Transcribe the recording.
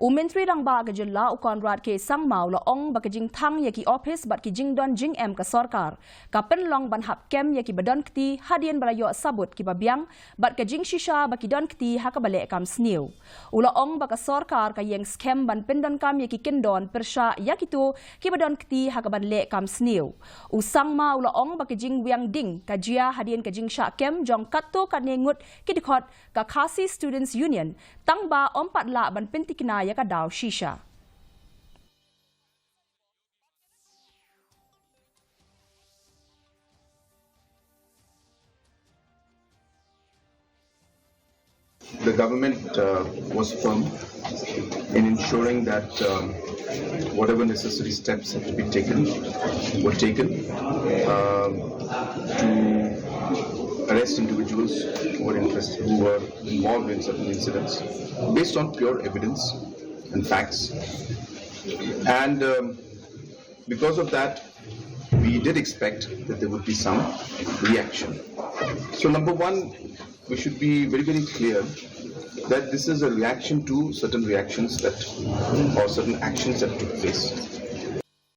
Umentri rang ba ka jilla u Conrad ke sang mau la ong ba ka jing thang ya ki office bat ki jing don jing em ka sarkar ka pen long ban hap kem ya ki badon kti hadian balayo sabut ki babiang bat ka jing shisha ba ki don kti ha ka bale kam snew ula ong ba ka sarkar ka yeng scam ban pen don kam ya ki kindon persha ya ki tu ki badon kti ha ka ban le kam snew u sang mau la ong ba ka jing wiang ding ka jia hadian ka jing sha kem jong katto ka nengut ki dikhot ka Khasi Students Union tang ba ompat la ban pen tikina ya ka daw shisha. The government was firm in ensuring that whatever necessary steps have to be taken were taken to arrest individuals who were involved in certain incidents based on pure evidence and facts. And because of that, we did expect that there would be some reaction. So number one, we should be very, very clear that this is a reaction to certain reactions or certain actions that took place.